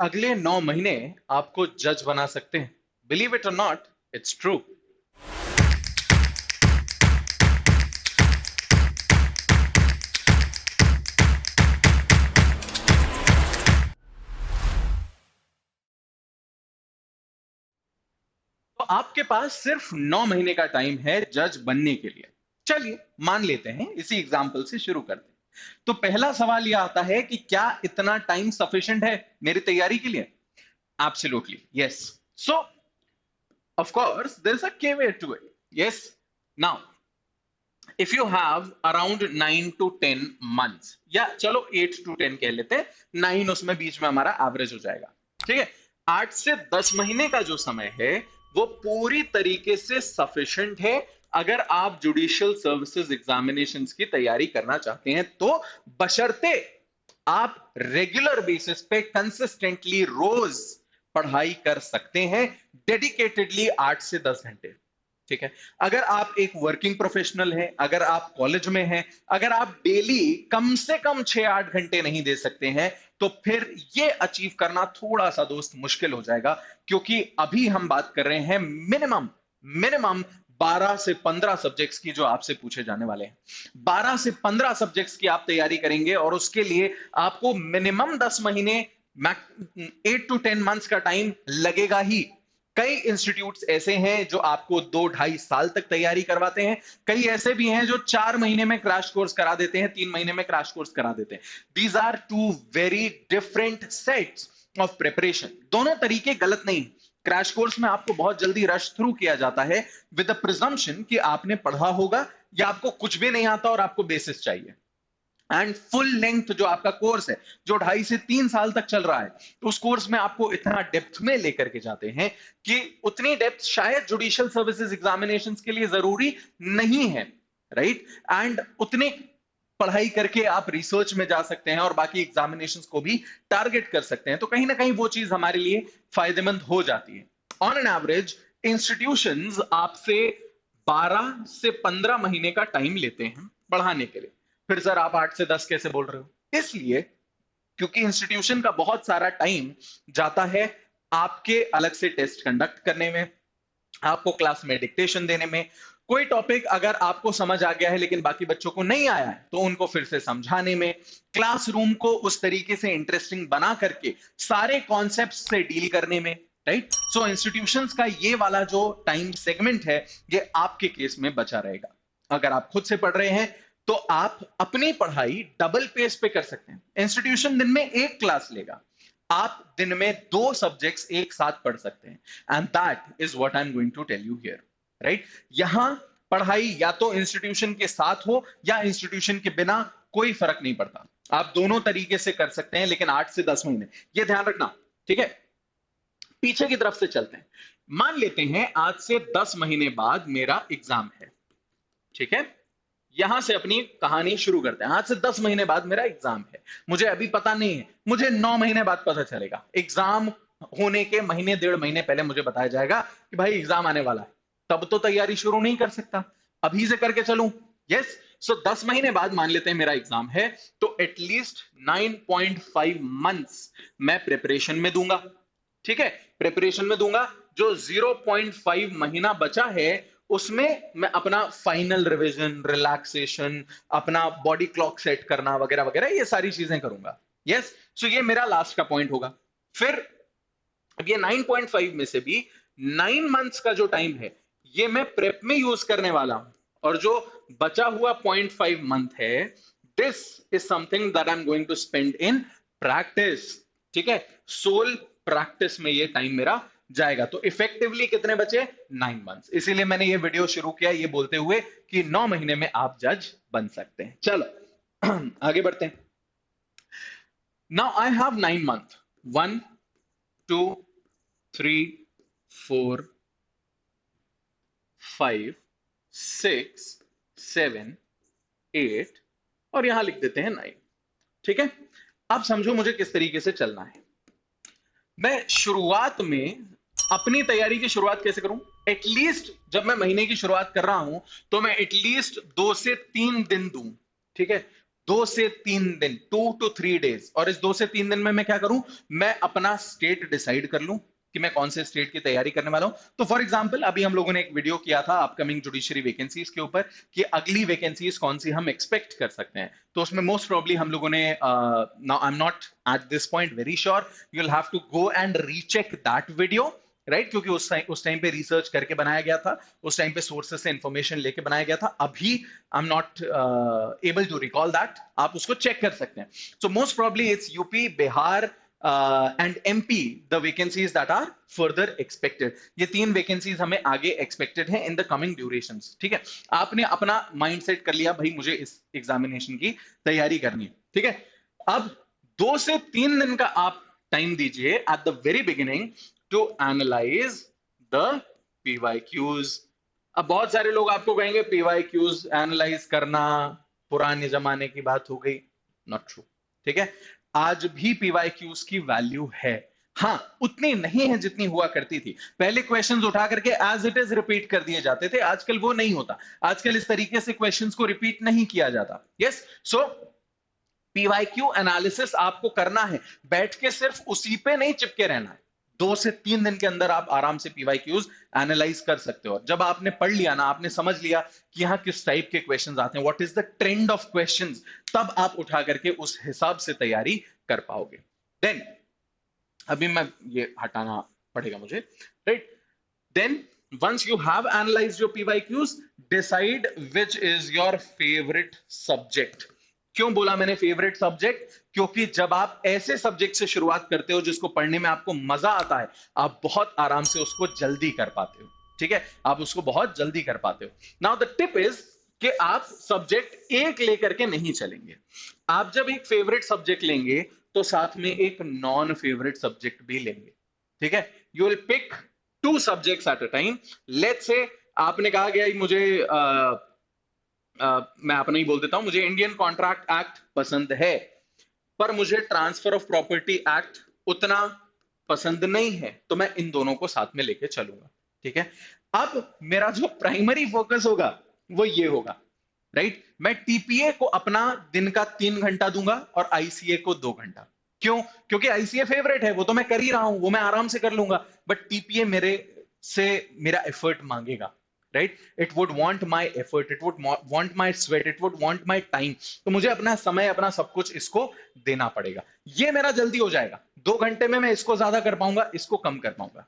अगले 9 महीने आपको जज बना सकते हैं। बिलीव इट और नॉट, इट्स ट्रू। तो आपके पास सिर्फ 9 महीने का टाइम है जज बनने के लिए। चलिए मान लेते हैं, इसी एग्जाम्पल से शुरू करते हैं। तो पहला सवाल यह आता है कि क्या इतना टाइम सफिशिएंट है मेरी तैयारी के लिए? Absolutely yes. So of course there is a caveat to it. Yes, now if you have around 9 to 10 months, या चलो 8 to 10 कह लेते हैं, 9 उसमें बीच में हमारा एवरेज हो जाएगा। ठीक है, 8 से 10 महीने का जो समय है वो पूरी तरीके से सफिशिएंट है अगर आप जुडिशियल सर्विसेज एग्जामिनेशंस की तैयारी करना चाहते हैं तो, बशर्ते आप रेगुलर बेसिस पे कंसिस्टेंटली रोज पढ़ाई कर सकते हैं, डेडिकेटेडली 8 से 10 घंटे। ठीक है, अगर आप एक वर्किंग प्रोफेशनल हैं, अगर आप कॉलेज में हैं, अगर आप डेली कम से कम 6-8 घंटे नहीं दे सकते हैं, तो फिर ये अचीव करना थोड़ा सा दोस्त मुश्किल हो जाएगा, क्योंकि अभी हम बात कर रहे हैं मिनिमम मिनिमम 12 से 15 सब्जेक्ट्स की जो आपसे पूछे जाने वाले हैं। 12 से 15 सब्जेक्ट्स की आप तैयारी करेंगे और उसके लिए आपको मिनिमम 10 महीने 8 to 10 मंथ्स का टाइम लगेगा ही। कई इंस्टीट्यूट्स ऐसे हैं जो आपको 2-2.5 साल तक तैयारी करवाते हैं, कई ऐसे भी हैं जो 4 महीने में क्रैश कोर्स करा देते हैं, 3 महीने में क्रैश कोर्स करा देते हैं। These are two very different sets of preparation. दोनों तरीके गलत नहीं। क्रैश कोर्स में आपको बहुत जल्दी रश थ्रू किया जाता है विद द प्रिजम्पशन कि आपने पढ़ा होगा, या आपको कुछ भी नहीं आता और आपको बेसिस चाहिए। एंड फुल लेंथ जो आपका कोर्स है, जो 2.5 से 3 साल तक चल रहा है, उस कोर्स में आपको इतना डेप्थ में लेकर के जाते हैं कि उतनी डेप्थ शायद जुडिशियल सर्विसेज एग्जामिनेशंस के लिए जरूरी नहीं है, राइट? एंड उतने पढ़ाई करके आप रिसर्च में जा सकते हैं और बाकी एग्जामिनेशंस को भी टारगेट कर सकते हैं, तो कहीं ना कहीं वो चीज हमारे लिए फायदेमंद हो जाती है। ऑन एन एवरेज इंस्टीट्यूशंस आपसे 12 से 15 महीने का टाइम लेते हैं पढ़ाने के लिए। फिर सर आप 8 से 10 कैसे बोल रहे हो? इसलिए क्योंकि इंस्टीट्यूशन का बहुत सारा टाइम जाता है आपके अलग से टेस्ट कंडक्ट करने में, आपको क्लास में डिक्टेशन देने में। कोई टॉपिक अगर आपको समझ आ गया है लेकिन बाकी बच्चों को नहीं आया है तो उनको फिर से समझाने में, क्लासरूम को उस तरीके से इंटरेस्टिंग बना करके सारे कॉन्सेप्ट्स से डील करने में, राइट? सो इंस्टीट्यूशंस का ये वाला जो टाइम सेगमेंट है ये आपके केस में बचा रहेगा। अगर आप खुद से पढ़ रहे हैं तो आप अपनी पढ़ाई डबल पेस पे कर सकते हैं। इंस्टीट्यूशन दिन में एक क्लास लेगा, आप दिन में 2 सब्जेक्ट्स एक साथ पढ़ सकते हैं। And that is what I am going to tell you here, right? यहां पढ़ाई या तो इंस्टीट्यूशन के साथ हो या इंस्टीट्यूशन के बिना, कोई फर्क नहीं पड़ता। आप दोनों तरीके से कर सकते हैं, लेकिन 8 से 10 महीने, ये ध्यान रखना, ठीक है? पीछे की तरफ से चलते हैं। मान लेते हैं आज से 10 महीने बाद मेरा एग्जाम है, ठीक है? यहां से अपनी कहानी शुरू करते हैं। आज से 10 महीने बाद मेरा एग्जाम है, मुझे अभी पता नहीं है, मुझे 9 महीने बाद पता चलेगा। एग्जाम होने के महीने 1.5 महीने पहले मुझे बताया जाएगा कि भाई एग्जाम आने वाला है, तब तो तैयारी शुरू नहीं कर सकता, अभी से करके चलूं। यस, सो 10 महीने बाद मान लेते हैं मेरा एग्जाम है, तो एटलीस्ट 9.5 मंथ्स मैं प्रिपरेशन में दूंगा, ठीक है? प्रिपरेशन में दूंगा। जो 0.5 महीना बचा है उसमें मैं अपना फाइनल रिवीजन, रिलैक्सेशन, अपना बॉडी क्लॉक सेट करना वगैरह वगैरह, ये सारी चीजें करूंगा। यस, सो ये मेरा लास्ट का पॉइंट होगा। फिर अब ये 9.5 में से भी 9 मंथ्स का जो टाइम है ये मैं प्रेप में यूज करने वाला हूं, और जो बचा हुआ 0.5 मंथ है, this is something that I am going to spend in practice, ठीक है? सोल प्रैक्टिस में ये टाइम मेरा जाएगा। तो इफेक्टिवली कितने बचे? 9 मंथ्स। इसीलिए मैंने ये वीडियो शुरू किया ये बोलते हुए कि 9 महीने में आप जज बन सकते हैं। चलो आगे बढ़ते हैं। नाउ आई हैव 9 मंथ, 1 2 3 4 5 6 7 8 और यहां लिख देते हैं 9, ठीक है? अब समझो मुझे किस तरीके से चलना है। मैं शुरुआत में अपनी तैयारी की शुरुआत कैसे करूं? एटलीस्ट जब मैं महीने की शुरुआत कर रहा हूं तो मैं एटलीस्ट 2 से 3 दिन दूं, ठीक है? 2 से 3 दिन, 2 to 3 days, और इस 2 से 3 दिन में मैं क्या करूं, मैं अपना स्टेट डिसाइड कर लूं कि मैं कौन से स्टेट की तैयारी करने वाला हूं। तो फॉर एग्जांपल अभी हम लोगों ने एक वीडियो किया था अपकमिंग जुडिशरी वैकेंसीज के ऊपर कि अगली वैकेंसीज कौन सी हम एक्सपेक्ट कर सकते हैं। तो उसमें मोस्ट प्रोबेबली हम लोगों ने, now I am not at this point very sure, you will have to go and recheck that video, right, क्योंकि उस टाइम पे रिसर्च करके बनाया गया था, उस टाइम पे सोर्सेस से इंफॉर्मेशन लेके बनाया गया था। अभी I am not able to recall that, आप उसको चेक कर सकते हैं। So most probably it's UP, Bihar and MP the vacancies that are further expected. ये 3 वैकेंसीज हमें आगे एक्सपेक्टेड है इन द कमिंग ड्यूरेशंस। ठीक है, आपने अपना माइंड सेट कर लिया भाई मुझे इस एग्जामिनेशन की तैयारी करनी है। ठीक है, अब 2 से 3 दिन का आप टाइम दीजिए at the very beginning to analyse the PYQs. अब बहुत सारे लोग आपको कहेंगे पीवाईक्यूज एनालाइज करना पुराने जमाने की बात हो गई। Not true. ठीक है, आज भी पीवाईक्यूज की वैल्यू है, हाँ उतनी नहीं है जितनी हुआ करती थी। पहले क्वेश्चंस उठा करके एज इट इज रिपीट कर दिए जाते थे, आजकल वो नहीं होता। आजकल इस तरीके से क्वेश्चंस को रिपीट नहीं किया जाता। यस, सो पीवाईक्यू एनालिसिस आपको करना है, बैठ के सिर्फ उसी पे नहीं चिपके रहना है। 2 से 3 दिन के अंदर आप आराम से पीवाईक्यूज एनालाइज कर सकते हो। जब आपने पढ़ लिया ना, आपने समझ लिया कि यहाँ किस टाइप के क्वेश्चंस आते हैं, what is the trend of questions, तब आप उठा करके उस हिसाब से तैयारी कर पाओगे। देन अभी मैं ये हटाना पड़ेगा मुझे, right. Then once you have analyzed your PYQs, decide which is your favorite subject। क्यों बोला मैंने फेवरेट सब्जेक्ट? क्योंकि जब आप ऐसे सब्जेक्ट से शुरुआत करते हो जिसको पढ़ने में आपको मजा आता है, आप बहुत आराम से उसको जल्दी कर पाते हो। ठीक है, आप उसको बहुत जल्दी कर पाते हो। नाउ द टिप इज कि आप सब्जेक्ट एक लेकर के नहीं चलेंगे। आप जब एक फेवरेट सब्जेक्ट लेंगे तो साथ में एक नॉन फेवरेट सब्जेक्ट भी लेंगे। ठीक है, you will pick 2 subjects at a time. Let's say आपने कहा गया मुझे मैं अपना ही बोल देता हूं, मुझे इंडियन कॉन्ट्रैक्ट एक्ट पसंद है, पर मुझे ट्रांसफर ऑफ प्रॉपर्टी एक्ट उतना पसंद नहीं है, तो मैं इन दोनों को साथ में लेके चलूंगा। ठीक है, अब मेरा जो प्राइमरी फोकस होगा वो ये होगा, राइट। मैं टीपीए को अपना दिन का 3 घंटा दूंगा और आईसीए को 2 घंटा। क्यों? क्योंकि आईसीए फेवरेट है, वो तो मैं कर ही रहा हूं, वो मैं आराम से कर लूंगा, बट टीपीए मेरे से मेरा एफर्ट मांगेगा, right. It would want my effort, it would want my sweat, it would want my time. तो मुझे अपना समय, अपना सब कुछ इसको देना पड़ेगा। ये मेरा जल्दी हो जाएगा, 2 घंटे में मैं इसको ज्यादा कर पाऊंगा, इसको कम कर पाऊंगा।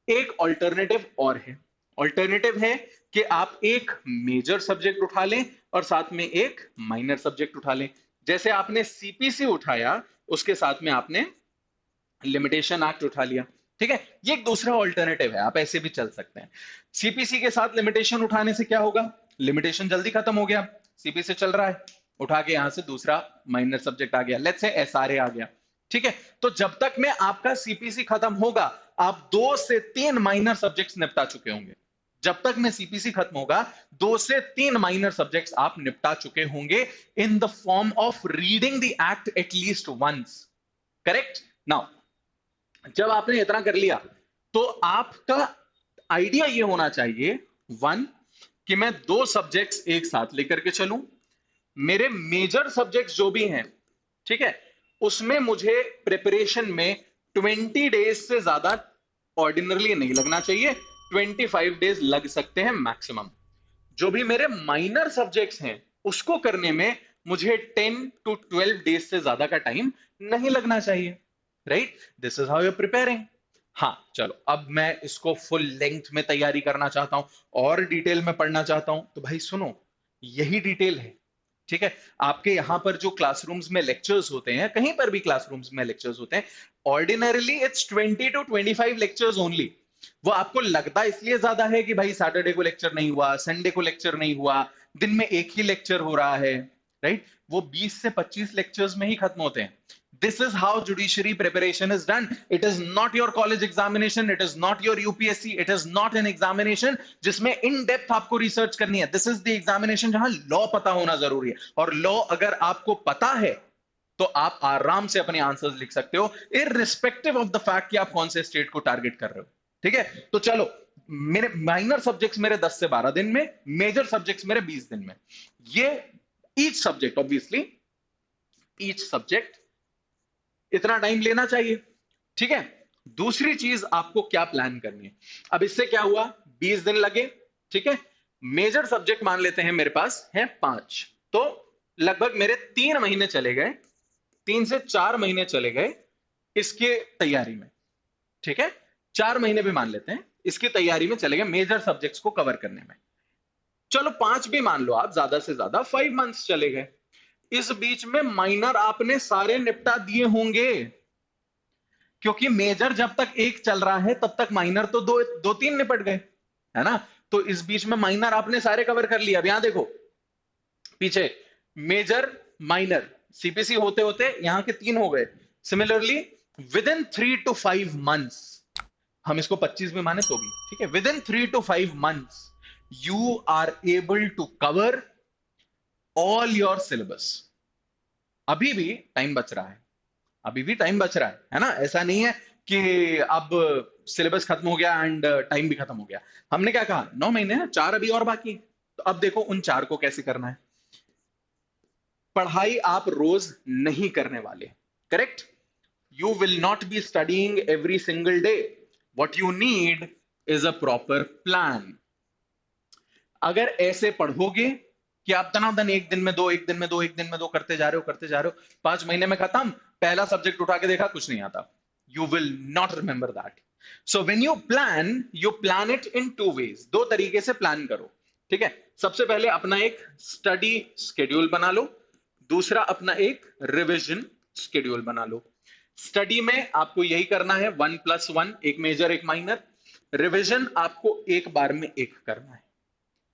एक ऑल्टरनेटिव और है, ऑल्टरनेटिव है कि आप एक मेजर सब्जेक्ट उठा लें और साथ में एक माइनर सब्जेक्ट उठा लें। जैसे आपने सीपीसी उठाया, उसके साथ में आपने लिमिटेशन एक्ट उठा लिया। ठीक है, ये एक दूसरा ऑल्टरनेटिव है, आप ऐसे भी चल सकते हैं। सीपीसी के साथ लिमिटेशन उठाने से क्या होगा, लिमिटेशन जल्दी खत्म हो गया, सीपीसी चल रहा है, उठा के यहां से दूसरा माइनर सब्जेक्ट आ गया, लेट्स से एसआरए आ गया। ठीक है, तो जब तक में आपका सीपीसी खत्म होगा, आप 2 से 3 माइनर सब्जेक्ट्स निपटा चुके होंगे। जब तक में सीपीसी खत्म होगा, 2 से 3 माइनर सब्जेक्ट्स आप निपटा चुके होंगे in the form of reading the act at least once. Correct. Now जब आपने इतना कर लिया, तो आपका आइडिया ये होना चाहिए, 1 कि मैं 2 सब्जेक्ट्स एक साथ लेकर के चलूं, मेरे मेजर सब्जेक्ट्स जो भी हैं, ठीक है, उसमें मुझे प्रिपरेशन में 20 डेज से ज्यादा ऑर्डिनरली नहीं लगना चाहिए, 25 डेज लग सकते हैं मैक्सिमम। जो भी मेरे माइनर सब्जेक्ट्स हैं उसको करने में मुझे 10 to 12 डेज से ज्यादा का टाइम नहीं लगना चाहिए, right. This is how you preparing. हाँ चलो, अब मैं इसको फुल लेंथ में तैयारी करना चाहता हूं और डिटेल में पढ़ना चाहता हूं, तो भाई सुनो, यही डिटेल है। ठीक है, आपके यहां पर जो क्लासरूम्स में लेक्चर्स होते हैं, कहीं पर भी क्लासरूम्स में लेक्चर्स होते हैं, ordinarily it's 20 to 25 lectures only. वो आपको लगता इसलिए ज्यादा है कि भाई सैटरडे को लेक्चर नहीं हुआ, संडे को लेक्चर नहीं हुआ, दिन में एक ही लेक्चर हो रहा है, राइट। वो 20 से 25 लेक्चर्स में ही खत्म होते हैं। This is how judiciary preparation is done. It is not your college examination. It is not your UPSC. It is not an examination जिसमें in depth आपको रिसर्च करनी है। This is the examination जहां law पता होना जरूरी है, और लॉ अगर आपको पता है तो आप आराम से अपने आंसर्स लिख सकते हो, इररिस्पेक्टिव ऑफ द फैक्ट कि आप कौन से स्टेट को टारगेट कर रहे हो। ठीक है, तो चलो, मेरे माइनर सब्जेक्ट्स मेरे 10 से 12 दिन में, मेजर सब्जेक्ट्स मेरे 20 दिन में। ये each subject obviously each subject, इतना टाइम लेना चाहिए। ठीक है, दूसरी चीज आपको क्या प्लान करनी है, अब इससे क्या हुआ, 20 दिन लगे। ठीक है, मेजर सब्जेक्ट मान लेते हैं मेरे पास है 5, तो लगभग मेरे 3 महीने चले गए, 3 से 4 महीने चले गए इसके तैयारी में। ठीक है, 4 महीने भी मान लेते हैं इसकी तैयारी में चले गए मेजर सब्जेक्ट्स को कवर करने में। चलो 5 भी मान लो आप, ज्यादा से ज्यादा 5 मंथ्स चले गए। इस बीच में माइनर आपने सारे निपटा दिए होंगे, क्योंकि मेजर जब तक एक चल रहा है तब तक माइनर तो दो दो तीन निपट गए, है ना। तो इस बीच में माइनर आपने सारे कवर कर लिया। अब यहां देखो पीछे, मेजर माइनर सीपीसी होते होते यहां के 3 हो गए। Similarly with in 3 to 5 months, हम इसको 25 में माने तो भी ठीक है, within 3 to 5 months you are able to cover all your syllabus. अभी भी टाइम बच रहा है, अभी भी टाइम बच रहा है ना। ऐसा नहीं है कि अब सिलेबस खत्म हो गया एंड टाइम भी खत्म हो गया। हमने क्या कहा, 9 महीने हैं, 4 अभी और बाकी। तो अब देखो उन 4 को कैसे करना है। पढ़ाई आप रोज नहीं करने वाले, correct. You will not be studying every single day. What you need is a proper plan. अगर ऐसे पढ़ोगे कि आप दनादन एक दिन में दो, एक दिन में दो, एक दिन में दो करते जा रहे हो, करते जा रहे हो, 5 महीने में खत्म, पहला सब्जेक्ट उठा के देखा कुछ नहीं आता, you will not remember that. So when you plan it in 2 ways, 2 तरीके से प्लान करो। ठीक है, सबसे पहले अपना एक स्टडी शेड्यूल बना लो, दूसरा अपना एक रिविजन शेड्यूल बना लो। स्टडी में आपको यही करना है, 1+1, एक मेजर एक माइनर। रिविजन आपको एक बार में एक करना है,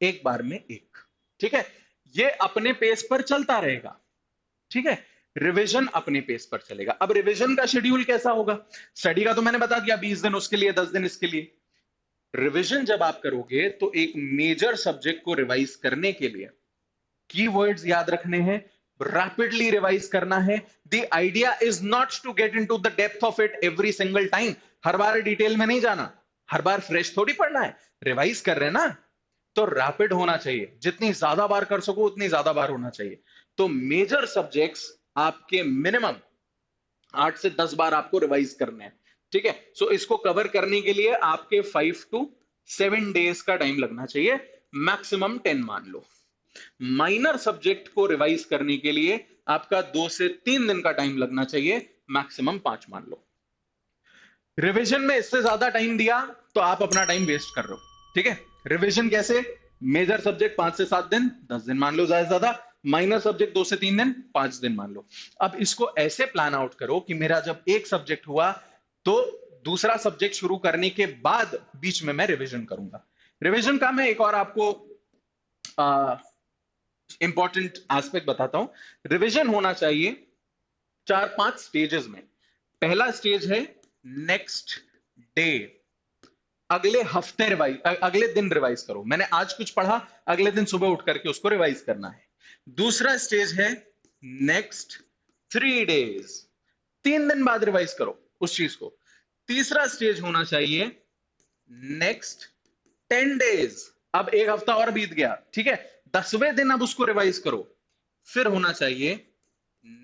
एक बार में एक। ठीक है, ये अपने पेस पर चलता रहेगा। ठीक है, रिवीजन अपने पेस पर चलेगा। अब रिवीजन का शेड्यूल कैसा होगा, स्टडी का तो मैंने बता दिया, 20 दिन उसके लिए, 10 दिन इसके लिए। रिवीजन जब आप करोगे तो एक मेजर सब्जेक्ट को रिवाइज करने के लिए कीवर्ड्स याद रखने हैं, रैपिडली रिवाइज करना है। The idea is not to get into the depth of it every single time, हर बार डिटेल में नहीं जाना, हर बार फ्रेश थोड़ी पढ़ना है, रिवाइज कर रहे हैं ना, तो रैपिड होना चाहिए। जितनी ज्यादा बार कर सको उतनी ज्यादा बार होना चाहिए। तो मेजर सब्जेक्ट्स आपके मिनिमम 8 से 10 बार आपको रिवाइज करने हैं। ठीक है, सो इसको कवर करने के लिए आपके 5 to 7 डेज का टाइम लगना चाहिए, मैक्सिमम 10 मान लो। माइनर सब्जेक्ट को रिवाइज करने के लिए आपका 2 से 3 दिन का टाइम लगना चाहिए, मैक्सिमम 5 मान लो। रिवीजन में इससे ज्यादा टाइम दिया तो आप अपना टाइम वेस्ट कर रहे हो। ठीक है, रिवीजन कैसे, मेजर सब्जेक्ट 5 से 7 दिन, 10 दिन मान लो ज्यादा से ज्यादा, माइनर सब्जेक्ट 2 से 3 दिन, 5 दिन मान लो। अब इसको ऐसे प्लान आउट करो कि मेरा जब एक सब्जेक्ट हुआ तो दूसरा सब्जेक्ट शुरू करने के बाद बीच में मैं रिवीजन करूंगा। रिवीजन का मैं एक और आपको इंपॉर्टेंट एस्पेक्ट बताता हूं। रिवीजन होना चाहिए 4-5 स्टेजेस में। पहला स्टेज है नेक्स्ट डे, अगले हफ्ते रिवाइज, अगले दिन रिवाइज करो। मैंने आज कुछ पढ़ा, अगले दिन सुबह उठ करके उसको रिवाइज करना है। दूसरा स्टेज है नेक्स्ट 3 days, 3 दिन बाद रिवाइज करो उस चीज को। तीसरा स्टेज होना चाहिए नेक्स्ट 10 days, अब एक हफ्ता और बीत गया, ठीक है, 10वें दिन अब उसको रिवाइज करो। फिर होना चाहिए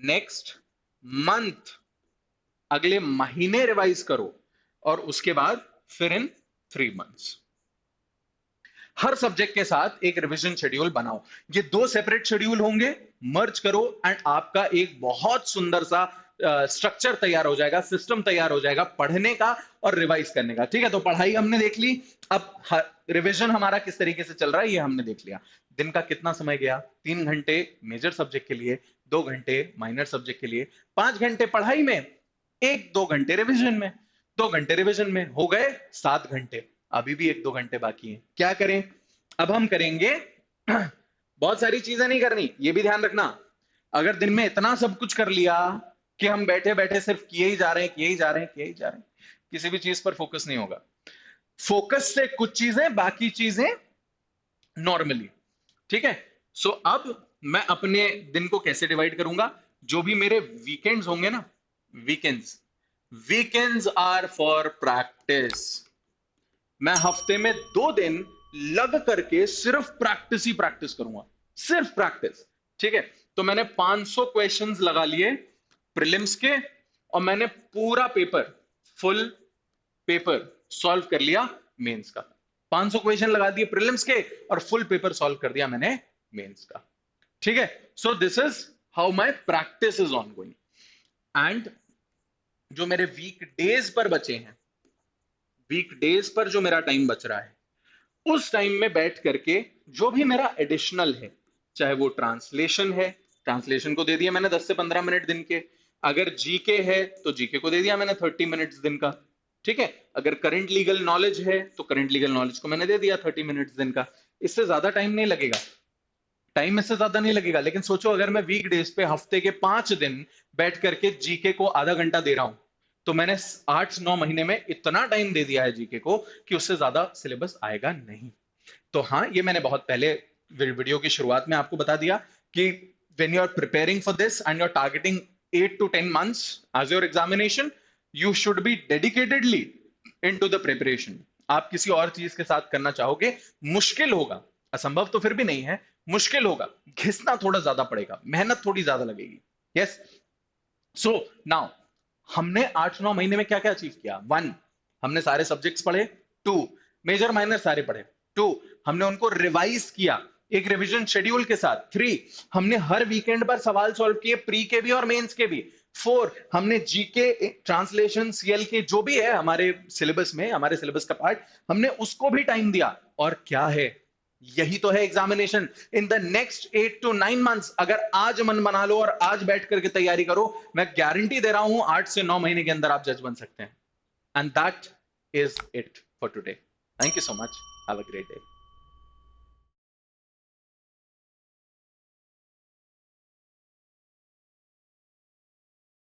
नेक्स्ट मंथ, अगले महीने रिवाइज करो, और उसके बाद फिर इन 3 months। हर सब्जेक्ट के साथ एक रिवीजन शेड्यूल बनाओ। ये 2 सेपरेट शेड्यूल होंगे, मर्ज करो एंड आपका एक बहुत सुंदर सा स्ट्रक्चर तैयार हो जाएगा, सिस्टम तैयार हो जाएगा पढ़ने का और रिवाइज करने का। ठीक है, तो पढ़ाई हमने देख ली, अब रिवीजन हमारा किस तरीके से चल रहा है ये हमने देख लिया। दिन का कितना समय गया, 3 घंटे मेजर सब्जेक्ट के लिए, 2 घंटे माइनर सब्जेक्ट के लिए, 5 घंटे पढ़ाई में, 1-2 घंटे रिवीजन में। 2 घंटे रिवीजन में हो गए 7 घंटे, अभी भी 1-2 घंटे बाकी हैं। क्या करें, अब हम करेंगे बहुत सारी चीजें नहीं करनी, ये भी ध्यान रखना। अगर दिन में इतना सब कुछ कर लिया कि हम बैठे बैठे सिर्फ किए ही जा रहे हैं, किए ही जा रहे हैं, किए ही जा रहे हैं, किसी भी चीज पर फोकस नहीं होगा। फोकस से कुछ चीजें, बाकी चीजें नॉर्मली। ठीक है, सो अब मैं अपने दिन को कैसे डिवाइड करूंगा, जो भी मेरे वीकेंड्स होंगे ना, वीकेंड्स आर फॉर प्रैक्टिस। मैं हफ्ते में 2 दिन लग करके सिर्फ प्रैक्टिस ही प्रैक्टिस करूंगा, सिर्फ प्रैक्टिस। ठीक है, तो मैंने 500 क्वेश्चंस लगा लिए प्रीलिम्स के, और मैंने पूरा पेपर, फुल पेपर सॉल्व कर लिया मेंस का। 500 क्वेश्चन लगा दिए प्रीलिम्स के और फुल पेपर सॉल्व कर दिया मैंने मेंस का। ठीक है, so this is how my practice is on going. And जो मेरे वीक डेज पर बचे हैं, वीक डेज पर जो मेरा टाइम बच रहा है, उस टाइम में बैठ करके जो भी मेरा एडिशनल है, चाहे वो ट्रांसलेशन है, ट्रांसलेशन को दे दिया मैंने 10 से 15 मिनट दिन के। अगर जीके है तो जीके को दे दिया मैंने 30 मिनट्स दिन का। ठीक है, अगर करंट लीगल नॉलेज है तो करंट लीगल नॉलेज को मैंने दे दिया 30 मिनट्स दिन का। इससे ज्यादा टाइम नहीं लगेगा, टाइम इससे ज्यादा नहीं लगेगा। लेकिन सोचो अगर मैं वीक डेज पे हफ्ते के 5 दिन बैठ करके जीके को आधा घंटा दे रहा हूं, तो मैंने 8-9 महीने में इतना टाइम दे दिया है जीके को कि उससे ज्यादा सिलेबस आएगा नहीं। तो हाँ, ये मैंने बहुत पहले वीडियो की शुरुआत में आपको बता दिया कि when you are preparing for this and you're targeting 8 to 10 months as your examination, you should be dedicatedly into the preparation. आप किसी और चीज के साथ करना चाहोगे, मुश्किल होगा, असंभव तो फिर भी नहीं है, मुश्किल होगा, घिसना थोड़ा ज्यादा पड़ेगा, मेहनत थोड़ी ज्यादा लगेगी। यस, सो नाउ हमने 8-9 महीने में क्या क्या अचीव किया? 1, हमने सारे सब्जेक्ट्स पढ़े। 2, मेजर माइनर सारे पढ़े। 2, हमने उनको रिवाइज किया एक रिवीजन शेड्यूल के साथ। 3, हमने हर वीकेंड पर सवाल सॉल्व किए, प्री के भी और मेंस के भी। 4, हमने जीके, ट्रांसलेशन, सीएल के जो भी है हमारे सिलेबस में, हमारे सिलेबस का पार्ट, हमने उसको भी टाइम दिया। और क्या है, यही तो है examination. In the next 8 to 9 months अगर आज मन बना लो और आज बैठ करके तैयारी करो, मैं गारंटी दे रहा हूं 8 से 9 महीने के अंदर आप जज बन सकते हैं। And that is it for today. Thank you so much, have a great day.